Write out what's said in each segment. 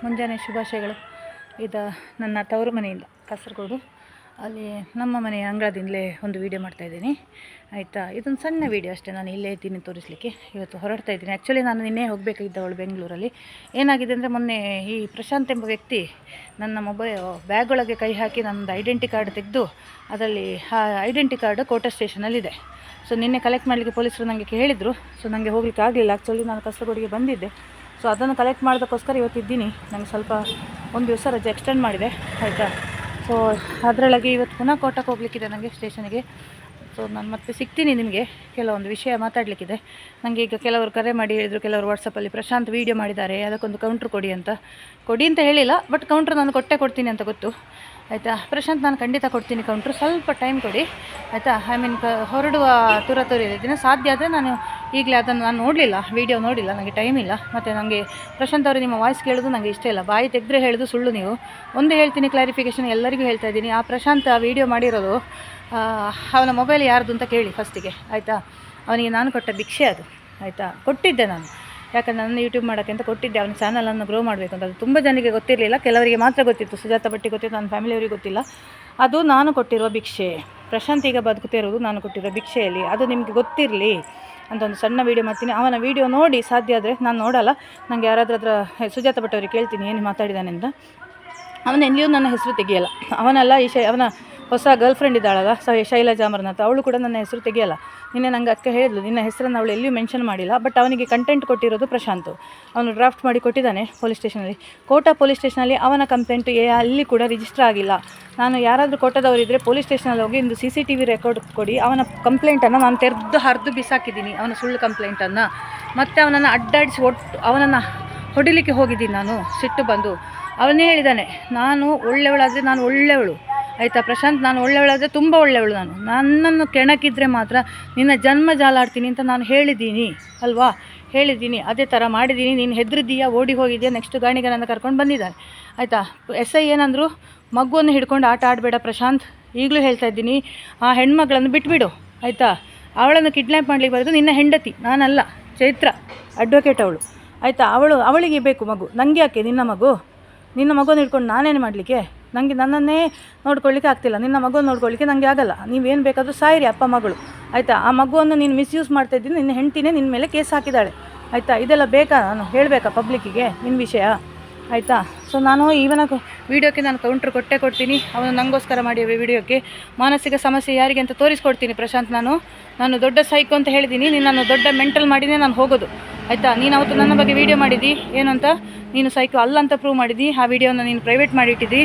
ಮುಂಜಾನೆ ಶುಭಾಶಯಗಳು. ಇದು ನನ್ನ ತವರು ಮನೆಯಿಂದ ಕಾಸರಗೋಡು, ಅಲ್ಲಿ ನಮ್ಮ ಮನೆಯ ಅಂಗಳದಿಂದಲೇ ಒಂದು ವೀಡಿಯೋ ಮಾಡ್ತಾಯಿದ್ದೀನಿ ಆಯಿತಾ. ಇದೊಂದು ಸಣ್ಣ ವೀಡಿಯೋ ಅಷ್ಟೇ, ನಾನು ಇಲ್ಲೇ ಇದ್ದೀನಿ ತೋರಿಸಲಿಕ್ಕೆ. ಇವತ್ತು ಹೊರಡ್ತಾ ಇದ್ದೀನಿ. ಆ್ಯಕ್ಚುಲಿ ನಾನು ನಿನ್ನೆ ಹೋಗಬೇಕಿದ್ದವಳು ಬೆಂಗಳೂರಲ್ಲಿ. ಏನಾಗಿದೆ ಅಂದರೆ, ಮೊನ್ನೆ ಈ ಪ್ರಶಾಂತ್ ಎಂಬ ವ್ಯಕ್ತಿ ನನ್ನ ಬ್ಯಾಗ್ ಒಳಗೆ ಕೈ ಹಾಕಿ ನನ್ನದು ಐಡೆಂಟಿ ಕಾರ್ಡ್ ತೆಗೆದು, ಅದರಲ್ಲಿ ಆ ಐಡೆಂಟಿ ಕಾರ್ಡ್ ಕೋಟ ಸ್ಟೇಷನಲ್ಲಿದೆ. ಸೊ ನಿನ್ನೆ ಕಲೆಕ್ಟ್ ಮಾಡಲಿಕ್ಕೆ ಪೊಲೀಸರು ನನಗೆ ಹೇಳಿದರು. ಸೊ ನನಗೆ ಹೋಗ್ಲಿಕ್ಕೆ ಆಗಲಿಲ್ಲ. ಆ್ಯಕ್ಚುಲಿ ನಾನು ಕಾಸರಗೋಡಿಗೆ ಬಂದಿದ್ದೆ. ಸೊ ಅದನ್ನು ಕಲೆಕ್ಟ್ ಮಾಡೋದಕ್ಕೋಸ್ಕರ ಇವತ್ತಿದ್ದೀನಿ. ನನಗೆ ಸ್ವಲ್ಪ ಒಂದು ದಿವಸ ರಜೆ ಎಕ್ಸ್ಟೆಂಡ್ ಮಾಡಿದೆ ಆಯಿತಾ. ಸೊ ಅದರೊಳಗೆ ಇವತ್ತು ಪುನಃ ಕೋಟಕ್ಕೆ ಹೋಗ್ಲಿಕ್ಕಿದೆ ನನಗೆ, ಸ್ಟೇಷನ್ಗೆ. ಸೊ ನಾನು ಮತ್ತೆ ಸಿಗ್ತೀನಿ ನಿಮಗೆ, ಕೆಲವೊಂದು ವಿಷಯ ಮಾತಾಡಲಿಕ್ಕಿದೆ. ನನಗೆ ಈಗ ಕೆಲವರು ಕರೆ ಮಾಡಿ ಹೇಳಿದರು, ಕೆಲವರು ವಾಟ್ಸಪ್ಪಲ್ಲಿ ಪ್ರಶಾಂತ್ ವೀಡಿಯೋ ಮಾಡಿದ್ದಾರೆ, ಅದಕ್ಕೊಂದು ಕೌಂಟ್ರ್ ಕೊಡಿ ಅಂತ ಹೇಳಿಲ್ಲ, ಬಟ್ ಕೌಂಟ್ರ್ ನಾನು ಕೊಡ್ತೀನಿ ಅಂತ ಗೊತ್ತು ಆಯಿತಾ. ಪ್ರಶಾಂತ್ ನಾನು ಖಂಡಿತ ಕೊಡ್ತೀನಿ ಕೌಂಟ್ರು, ಸ್ವಲ್ಪ ಟೈಮ್ ಕೊಡಿ ಆಯಿತಾ. ಐ ಮೀನ್ ಹೊರಡುವ ತುರತುರಿಯಲ್ಲಿದ್ದೀನಿ. ಸಾಧ್ಯ ಆದರೆ ನಾನು ಈಗಲೇ ಅದನ್ನು ನಾನು ನೋಡಲಿಲ್ಲ, ವೀಡಿಯೋ ನೋಡಿಲ್ಲ, ನನಗೆ ಟೈಮ್ ಇಲ್ಲ. ಮತ್ತು ನನಗೆ ಪ್ರಶಾಂತ್ ಅವರು ನಿಮ್ಮ ವಾಯ್ಸ್ ಕೇಳೋದು ನನಗೆ ಇಷ್ಟ ಇಲ್ಲ. ಬಾಯಿ ತೆಗೆದ್ರೆ ಹೇಳೋದು ಸುಳ್ಳು. ನೀವು ಒಂದು ಹೇಳ್ತೀನಿ, ಕ್ಲಾರಿಫಿಕೇಷನ್ ಎಲ್ಲರಿಗೂ ಹೇಳ್ತಾ ಇದ್ದೀನಿ. ಆ ಪ್ರಶಾಂತ್ ಆ ವೀಡಿಯೋ ಮಾಡಿರೋದು ಅವನ ಮೊಬೈಲ್ ಯಾರ್ದು ಅಂತ ಕೇಳಿ ಫಸ್ಟಿಗೆ ಆಯಿತಾ. ಅವನಿಗೆ ನಾನು ಕೊಟ್ಟ ಭಿಕ್ಷೆ ಅದು ಆಯಿತಾ. ಕೊಟ್ಟಿದ್ದೆ ನಾನು, ಯಾಕಂದರೆ ನನ್ನ ಯೂಟ್ಯೂಬ್ ಮಾಡೋಕ್ಕೆ ಅಂತ ಕೊಟ್ಟಿದ್ದೆ. ಅವನ ಚಾನಲನ್ನು ಗ್ರೋ ಮಾಡಬೇಕು ಅಂತ. ಅದು ತುಂಬ ಜನರಿಗೆ ಗೊತ್ತಿರಲಿಲ್ಲ, ಕೆಲವರಿಗೆ ಮಾತ್ರ ಗೊತ್ತಿತ್ತು. ಸುಜಾತ ಭಟ್ಟಿ ಗೊತ್ತಿತ್ತು, ನನ್ನ ಫ್ಯಾಮಿಲಿಯವರಿಗೆ ಗೊತ್ತಿಲ್ಲ. ಅದು ನಾನು ಕೊಟ್ಟಿರುವ ಭಿಕ್ಷೆ. ಪ್ರಶಾಂತ್ ಈಗ ಬದುಕುತ್ತಿರೋದು ನಾನು ಕೊಟ್ಟಿರೋ ಭಿಕ್ಷೆಯಲ್ಲಿ. ಅದು ನಿಮಗೆ ಗೊತ್ತಿರಲಿ ಅಂತ ಒಂದು ಸಣ್ಣ ವೀಡಿಯೋ ಮಾಡ್ತೀನಿ. ಅವನ ವೀಡಿಯೋ ನೋಡಿ, ಸಾಧ್ಯ ಆದರೆ, ನಾನು ನೋಡಲ್ಲ, ನನಗೆ ಯಾರಾದರೂ ಸುಜಾತ ಭಟ್ ಅವ್ರಿಗೆ ಕೇಳ್ತೀನಿ ಏನು ಮಾತಾಡಿದ್ದಾನೆ ಅಂತ. ಅವನ ಎಲ್ಲಿಯೂ ನನ್ನ ಹೆಸರು ತೆಗಿಯಲ್ಲ. ಅವನಲ್ಲ ಅವನ ಹೊಸ ಗರ್ಲ್ ಫ್ರೆಂಡ್ ಇದ್ದಾಳಲ್ಲ ಶೈಲಜಾ ಅಮರನಾಥ್, ಅವಳು ಕೂಡ ನನ್ನ ಹೆಸರು ತೆಗಿಯಲ್ಲ. ನಿನ್ನೆ ನನಗೆ ಅಕ್ಕ ಹೇಳಿದ್ಲು, ನಿನ್ನ ಹೆಸರನ್ನು ಅವಳು ಎಲ್ಲಿಯೂ ಮೆನ್ಷನ್ ಮಾಡಿಲ್ಲ. ಬಟ್ ಅವನಿಗೆ ಕಂಟೆಂಟ್ ಕೊಟ್ಟಿರೋದು ಪ್ರಶಾಂತ್. ಅವನು ಡ್ರಾಫ್ಟ್ ಮಾಡಿ ಕೊಟ್ಟಿದ್ದಾನೆ ಪೊಲೀಸ್ ಸ್ಟೇಷನಲ್ಲಿ. ಕೋಟಾ ಪೊಲೀಸ್ ಸ್ಟೇಷನಲ್ಲಿ ಅವನ ಕಂಪ್ಲೇಂಟ್ ಅಲ್ಲಿ ಕೂಡ ರಿಜಿಸ್ಟರ್ ಆಗಿಲ್ಲ. ನಾನು ಯಾರಾದರೂ ಕೋಟದವರಿದ್ದರೆ ಪೊಲೀಸ್ ಸ್ಟೇಷನಲ್ಲಿ ಹೋಗಿ ಒಂದು CCTV ರೆಕಾರ್ಡ್ ಕೊಡಿ. ಅವನ ಕಂಪ್ಲೇಂಟನ್ನು ನಾನು ಹರಿದು ಬಿಸಾಕಿದ್ದೀನಿ, ಅವನ ಸುಳ್ಳು ಕಂಪ್ಲೇಂಟನ್ನು. ಮತ್ತು ಅವನನ್ನು ಅಡ್ಡಾಡಿಸಿ ಅವನನ್ನು ಹೊಡಿಲಿಕ್ಕೆ ಹೋಗಿದ್ದೀನಿ ನಾನು, ಸಿಟ್ಟು ಬಂದು. ಅವನೇ ಹೇಳಿದ್ದಾನೆ, ನಾನು ಒಳ್ಳೆಯವಳಾದರೆ ನಾನು ಒಳ್ಳೆಯವಳು ಆಯಿತಾ. ಪ್ರಶಾಂತ್, ನಾನು ಒಳ್ಳೆಯವಳಾದರೆ ತುಂಬ ಒಳ್ಳೆಯವಳು. ನನ್ನನ್ನು ಕೆಣಕಿದ್ರೆ ಮಾತ್ರ ನಿನ್ನ ಜನ್ಮ ಜಾಲಾಡ್ತೀನಿ ಅಂತ ನಾನು ಹೇಳಿದ್ದೀನಿ ಅಲ್ವಾ, ಹೇಳಿದ್ದೀನಿ. ಅದೇ ಥರ ಮಾಡಿದ್ದೀನಿ. ನೀನು ಹೆದರಿದ್ದೀಯಾ, ಓಡಿ ಹೋಗಿದ್ದೀಯಾ, ನೆಕ್ಸ್ಟ್ ಗಾಣಿಗೆ ನನ್ನ ಕರ್ಕೊಂಡು ಬಂದಿದ್ದಾನೆ ಆಯಿತಾ. SI ಏನಂದರು, ಮಗುವನ್ನು ಹಿಡ್ಕೊಂಡು ಆಟ ಆಡಬೇಡ ಪ್ರಶಾಂತ್, ಈಗಲೂ ಹೇಳ್ತಾ ಇದ್ದೀನಿ. ಆ ಹೆಣ್ಮಗಳನ್ನು ಬಿಟ್ಬಿಡು ಆಯಿತಾ. ಅವಳನ್ನು ಕಿಡ್ನ್ಯಾಪ್ ಮಾಡಲಿಕ್ಕೆ ಬರೋದು ನಿನ್ನ ಹೆಂಡತಿ, ನಾನಲ್ಲ, ಚೈತ್ರ ಅಡ್ವೊಕೇಟ್ ಅವಳು ಆಯಿತಾ. ಅವಳಿಗೆ ಬೇಕು ಮಗು, ನನಗೆ ಯಾಕೆ ನಿನ್ನ ಮಗುವನ್ನು ಹಿಡ್ಕೊಂಡು ನಾನೇನು ಮಾಡಲಿಕ್ಕೆ? ನನ್ನನ್ನೇ ನೋಡ್ಕೊಳ್ಳಿಕ್ಕೆ ಆಗ್ತಿಲ್ಲ, ನಿನ್ನ ಮಗುವನ್ನು ನೋಡ್ಕೊಳ್ಳಿಕ್ಕೆ ನನಗೆ ಆಗಲ್ಲ. ನೀವೇನು ಬೇಕಾದರೂ ಸಾಯಿರಿ ಅಪ್ಪ ಮಗಳು ಆಯಿತಾ. ಆ ಮಗುವನ್ನು ನೀನು ಮಿಸ್ಯೂಸ್ ಮಾಡ್ತಾಯಿದ್ದೀನಿ, ನಿನ್ನ ಹೆಂಡ್ತಿನೇ ನಿನ್ನ ಮೇಲೆ ಕೇಸ್ ಹಾಕಿದ್ದಾಳೆ ಆಯಿತಾ. ಇದೆಲ್ಲ ಬೇಕಾ, ನಾನು ಹೇಳಬೇಕಾ ಪಬ್ಲಿಕ್ಕಿಗೆ ನಿನ್ನ ವಿಷಯ ಆಯಿತಾ. ಸೊ ನಾನು ಇವನ ವೀಡಿಯೋಕ್ಕೆ ನಾನು ಕೌಂಟ್ರ್ ಕೊಡ್ತೀನಿ. ಅವನು ನನಗೋಸ್ಕರ ಮಾಡಿ ವೀಡಿಯೋಕ್ಕೆ ಮಾನಸಿಕ ಸಮಸ್ಯೆ ಯಾರಿಗೆ ಅಂತ ತೋರಿಸ್ಕೊಡ್ತೀನಿ. ಪ್ರಶಾಂತ್, ನಾನು ದೊಡ್ಡ ಸೈಕೋ ಅಂತ ಹೇಳಿದ್ದೀನಿ. ನಿನ್ನನ್ನು ದೊಡ್ಡ ಮೆಂಟಲ್ ಮಾಡಿನೇ ನಾನು ಹೋಗೋದು ಆಯಿತಾ. ನೀನು ಅವತ್ತು ನನ್ನ ಬಗ್ಗೆ ವೀಡಿಯೋ ಮಾಡಿದ್ದಿ, ಏನು ಅಂತ, ನೀನು ಸೈಕೋ ಅಲ್ಲ ಅಂತ ಪ್ರೂವ್ ಮಾಡಿದ್ದಿ. ಆ ವಿಡಿಯೋನ ನೀನು ಪ್ರೈವೇಟ್ ಮಾಡಿಟ್ಟಿದ್ದಿ.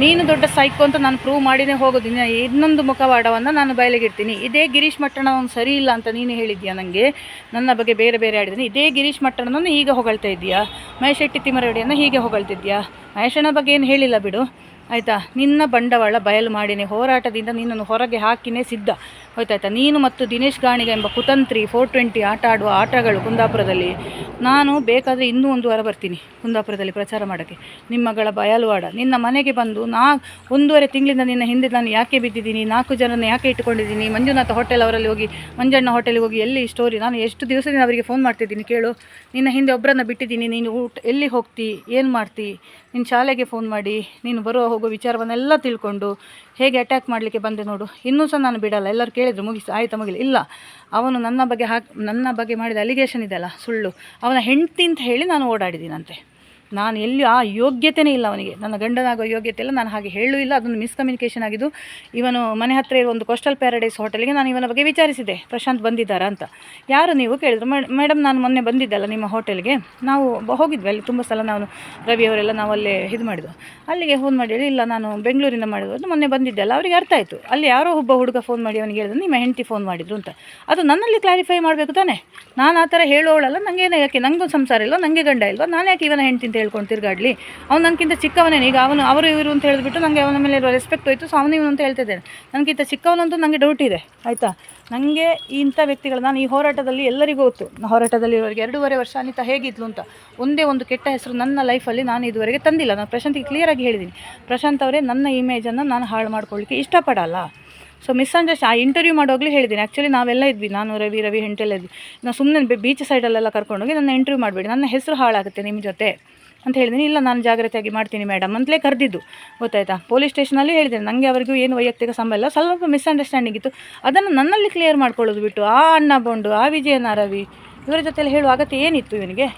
ನೀನು ದೊಡ್ಡ ಸೈಕೋ ಅಂತ ನಾನು ಪ್ರೂವ್ ಮಾಡಿನೇ ಹೋಗೋದು. ಇನ್ನೊಂದು ಮುಖವಾಡವನ್ನು ನಾನು ಬಯಲಿಗಿರ್ತೀನಿ. ಇದೇ ಗಿರೀಶ್ ಮಟ್ಟಣ ಅವನು ಸರಿ ಇಲ್ಲ ಅಂತ ನೀನು ಹೇಳಿದ್ದೀಯಾ ನನಗೆ, ನನ್ನ ಬಗ್ಗೆ ಬೇರೆ ಆಡಿದ್ದೀನಿ. ಇದೇ ಗಿರೀಶ್ ಮಟ್ಟಣನನ್ನು ಈಗ ಹೊಗಳ್ತಾ ಇದ್ದೀಯಾ, ಮಹೇಶ್ ಶೆಟ್ಟಿ ತಿಮ್ಮರಡಿಯನ್ನು ಹೀಗೆ ಹೊಗಳ್ತಿದ್ಯಾ. ಮಹೇಶನ ಬಗ್ಗೆ ಏನು ಹೇಳಿಲ್ಲ ಬಿಡು ಆಯಿತಾ. ನಿನ್ನ ಬಂಡವಾಳ ಬಯಲು ಮಾಡಿನೇ, ಹೋರಾಟದಿಂದ ನಿನ್ನನ್ನು ಹೊರಗೆ ಹಾಕಿನೇ ಸಿದ್ಧ ಹೋಯ್ತಾಯ್ತಾ. ನೀನು ಮತ್ತು ದಿನೇಶ್ ಗಾಣಿಗ ಎಂಬ ಕುತಂತ್ರಿ 420 ಆಟ ಆಡುವ ಆಟಗಳು ಕುಂದಾಪುರದಲ್ಲಿ. ನಾನು ಬೇಕಾದರೆ ಇನ್ನೂ 1 ವಾರ ಬರ್ತೀನಿ ಕುಂದಾಪುರದಲ್ಲಿ ಪ್ರಚಾರ ಮಾಡೋಕ್ಕೆ. ನಿಮ್ಮಗಳ ಬಯಲುವಾಡ ನಿನ್ನ ಮನೆಗೆ ಬಂದು 1.5 ತಿಂಗಳಿಂದ ನಿನ್ನ ಹಿಂದೆ ನಾನು ಯಾಕೆ ಬಿದ್ದಿದ್ದೀನಿ, 4 ಜನರನ್ನು ಯಾಕೆ ಇಟ್ಟುಕೊಂಡಿದ್ದೀನಿ. ಮಂಜುನಾಥ ಹೋಟೆಲ್ ಅವರಲ್ಲಿ ಹೋಗಿ, ಮಂಜಣ್ಣ ಹೋಟೆಲ್ಗೆ ಹೋಗಿ, ಎಲ್ಲಿ ಸ್ಟೋರಿ. ನಾನು ಎಷ್ಟು ದಿವಸದಿಂದ ಅವರಿಗೆ ಫೋನ್ ಮಾಡ್ತಿದ್ದೀನಿ ಕೇಳು. ನಿನ್ನ ಹಿಂದೆ ಒಬ್ಬರನ್ನು ಬಿಟ್ಟಿದ್ದೀನಿ. ನೀನು ಎಲ್ಲಿ ಹೋಗ್ತಿ, ಏನು ಮಾಡ್ತಿ, ನಿನ್ನ ಶಾಲೆಗೆ ಫೋನ್ ಮಾಡಿ ನೀನು ಹೋಗೋ ವಿಚಾರವನ್ನೆಲ್ಲ ತಿಳ್ಕೊಂಡು ಹೇಗೆ ಅಟ್ಯಾಕ್ ಮಾಡಲಿಕ್ಕೆ ಬಂದೆ ನೋಡು. ಇನ್ನೂ ಸಹ ನಾನು ಬಿಡಲ್ಲ. ಎಲ್ಲರೂ ಕೇಳಿದ್ರು, ಆಯಿತಾ ಮುಗಿಲಿ. ಇಲ್ಲ, ಅವನು ನನ್ನ ಬಗ್ಗೆ ಮಾಡಿದ ಅಲಿಗೇಷನ್ ಇದೆಯಲ್ಲ ಸುಳ್ಳು. ಅವನ ಹೆಂಡತಿ ಅಂತ ಹೇಳಿ ನಾನು ಓಡಾಡಿದ್ದೀನಂತೆ. ನಾನು ಎಲ್ಲಿ ಆ ಯೋಗ್ಯತೆಯೇ ಇಲ್ಲ ಅವನಿಗೆ, ನನ್ನ ಗಂಡನಾಗೋ ಯೋಗ್ಯತೆ ಇಲ್ಲ. ನಾನು ಹಾಗೆ ಹೇಳೂ ಇಲ್ಲ. ಅದೊಂದು ಮಿಸ್ಕಮ್ಯುನಿಕೇಷನ್ ಆಗಿದ್ದು. ಇವನು ಮನೆ ಹತ್ತಿರ ಇರೋ ಒಂದು ಕೋಸ್ಟಲ್ ಪ್ಯಾರಡೈಸ್ ಹೋಟೆಲ್ಗೆ ನಾನು ಇವನ ಬಗ್ಗೆ ವಿಚಾರಿಸಿದೆ, ಪ್ರಶಾಂತ್ ಬಂದಿದ್ದಾರಾ ಅಂತ. ಯಾರು ನೀವು ಕೇಳಿದ್ರು. ಮೇಡಮ್, ನಾನು ಮೊನ್ನೆ ಬಂದಿದ್ದಲ್ಲ ನಿಮ್ಮ ಹೋಟೆಲ್ಗೆ, ನಾವು ಹೋಗಿದ್ವಿ ಅಲ್ಲಿ ತುಂಬ ಸಲ. ನಾವು ರವಿ ಅವರೆಲ್ಲ ನಾವು ಅಲ್ಲೇ ಇದು ಮಾಡಿದ್ವು. ಅಲ್ಲಿಗೆ ಫೋನ್ ಮಾಡಿ ಹೇಳಿ, ಇಲ್ಲ ನಾನು ಬೆಂಗಳೂರಿಂದ ಮಾಡಿದ್ರು, ಮೊನ್ನೆ ಬಂದಿದ್ದೆಲ್ಲ. ಅವರಿಗೆ ಅರ್ಥ ಆಯಿತು. ಅಲ್ಲಿ ಯಾರೋ ಒಬ್ಬ ಹುಡುಗ ಫೋನ್ ಮಾಡಿ ಅವನಿಗೆ ಹೇಳಿದ್ರು, ನಿಮ್ಮ ಹೆಂಡತಿ ಫೋನ್ ಮಾಡಿದ್ರು ಅಂತ. ಅದು ನನ್ನಲ್ಲಿ ಕ್ಲಾರಿಫೈ ಮಾಡಬೇಕು ತಾನೆ. ನಾನು ಆ ಥರ ಹೇಳೋಳಲ್ಲ. ನನಗೇನು, ಯಾಕೆ ನನಗೂ ಸಂಸಾರ ಇಲ್ವ, ನನಗೆ ಗಂಡ ಇಲ್ವ, ನಾನು ಯಾಕೆ ಇವನ ಹೆಂಡತಿ ಅಂತ ಹೇಳ್ಕೊಂಡು ತಿರುಗಾಡಲಿ. ಅವ್ನು ನನಗಿಂತ ಚಿಕ್ಕವನೇನು. ಈಗ ಅವರು ಇವರು ಅಂತ ಹೇಳಿಬಿಟ್ಟು ನನಗೆ ಅವನ ಮೇಲೆ ಇರೋ ರೆಸ್ಪೆಕ್ಟ್ ಹೋಯಿತು. ಸೊ ಅವನು ಇವನು ಅಂತ ಹೇಳ್ತಿದ್ದೇನೆ. ನನಗಿಂತ ಚಿಕ್ಕವನಂತೂ ನನಗೆ ಡೌಟ್ ಇದೆ ಆಯಿತಾ. ನನಗೆ ಇಂಥ ವ್ಯಕ್ತಿಗಳು, ನಾನು ಈ ಹೋರಾಟದಲ್ಲಿ ಎಲ್ಲರಿಗೂ ಗೊತ್ತು. ಹೋರಾಟದಲ್ಲಿ ಇರೋರಿಗೆ 2.5 ವರ್ಷ ಅನಿತಾ ಹೇಗಿದ್ಲು ಅಂತ ಒಂದೇ ಒಂದು ಕೆಟ್ಟ ಹೆಸರು ನನ್ನ ಲೈಫಲ್ಲಿ ನಾನು ಇದುವರೆಗೆ ತಂದಿಲ್ಲ. ನಾನು ಪ್ರಶಾಂತಿಗೆ ಕ್ಲಿಯರಾಗಿ ಹೇಳಿದ್ದೀನಿ, ಪ್ರಶಾಂತ್ ಅವರೇ, ನನ್ನ ಇಮೇಜನ್ನು ನಾನು ಹಾಳು ಮಾಡ್ಕೊಳ್ಳಿಕ್ಕೆ ಇಷ್ಟಪಡಲ್ಲ. ಸೊ ಮಿಸ್ಅಂಡರ್ಸ್ಟ್ಯಾಂಡ್ ಆ ಇಂಟರ್ವ್ಯೂ ಮಾಡೋಗ್ಲೂ ಹೇಳಿದ್ದೀನಿ. ಆ್ಯಕ್ಚುಲಿ ನಾವೆಲ್ಲ ಇದ್ವಿ, ನಾನು ರವಿ ಹೆಂಟೆಲ್ಲ ಇದ್ವಿ. ನಾವು ಸುಮ್ಮನೆ ಬೀಚ್ ಸೈಡಲ್ಲೆಲ್ಲ ಕರ್ಕೊಂಡೋಗಿ ನನ್ನ ಇಂಟರ್ವ್ಯೂ ಮಾಡಬೇಡಿ, ನನ್ನ ಹೆಸರು ಹಾಳಾಗುತ್ತೆ ನಿಮ್ಮ ಜೊತೆ ಅಂತ ಹೇಳಿದ್ದೀನಿ. ಇಲ್ಲ ನಾನು ಜಾಗ್ರತೆಯಾಗಿ ಮಾಡ್ತೀನಿ ಮೇಡಮ್ ಅಂತಲೇ ಕರೆದಿದ್ದು, ಗೊತ್ತಾಯ್ತಾ. ಪೊಲೀಸ್ ಸ್ಟೇಷನಲ್ಲಿ ಹೇಳಿದೆ, ನನಗೆ ಅವರಿಗೂ ಏನು ವೈಯಕ್ತಿಕ ಸಂಬಂಧ ಇಲ್ಲ, ಸ್ವಲ್ಪ ಮಿಸ್ಅಂಡರ್ಸ್ಟ್ಯಾಂಡಿಂಗ್ ಇತ್ತು, ಅದನ್ನು ನನ್ನಲ್ಲಿ ಕ್ಲಿಯರ್ ಮಾಡ್ಕೊಳ್ಳೋದು ಬಿಟ್ಟು ಆ ಅಣ್ಣ ಬಂಡು, ಆ ವಿಜಯನ ರವಿ ಇವರ ಜೊತೆಲಿ ಹೇಳುವ ಅಗತ್ಯ ಏನಿತ್ತು ಇವನಿಗೆ,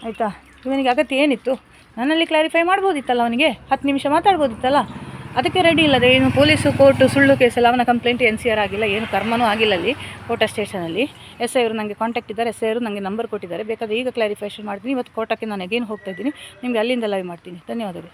ಆಯಿತಾ. ಇವನಿಗೆ ಅಗತ್ಯ ಏನಿತ್ತು? ನನ್ನಲ್ಲಿ ಕ್ಲಾರಿಫೈ ಮಾಡ್ಬೋದಿತ್ತಲ್ಲ, ಅವನಿಗೆ 10 ನಿಮಿಷ ಮಾತಾಡ್ಬೋದಿತ್ತಲ್ಲ. ಅದಕ್ಕೆ ರೆಡಿ ಇಲ್ಲದೆ ಏನು ಪೊಲೀಸು ಕೋರ್ಟು ಸುಳ್ಳು ಕೇಸಲ್ಲ, ಅವನ ಕಂಪ್ಲೇಂಟ್ NCR ಆಗಿಲ್ಲ, ಏನು ಕರ್ಮನೂ ಆಗಿಲ್ಲ ಅಲ್ಲಿ ಕೋಟ ಸ್ಟೇಷನಲ್ಲಿ. SI ಅವರು ನನಗೆ ಕಾಂಟ್ಯಾಕ್ಟ್ ಇದ್ದಾರೆ, SI ಅವರು ನನಗೆ ನಂಬರ್ ಕೊಟ್ಟಿದ್ದಾರೆ. ಬೇಕಾದರೆ ಈಗ ಕ್ಲಾರಿಫಿಕೇಷನ್ ಮಾಡ್ತೀನಿ, ಇವತ್ತು ಕೋರ್ಟಕ್ಕೆ ನಾನು ಅಗೇನ್ ಹೋಗ್ತಾ ಇದ್ದೀನಿ. ನಿಮಗೆ ಅಲ್ಲಿಂದ ಲೈವ್ ಮಾಡ್ತೀನಿ. ಧನ್ಯವಾದಗಳು.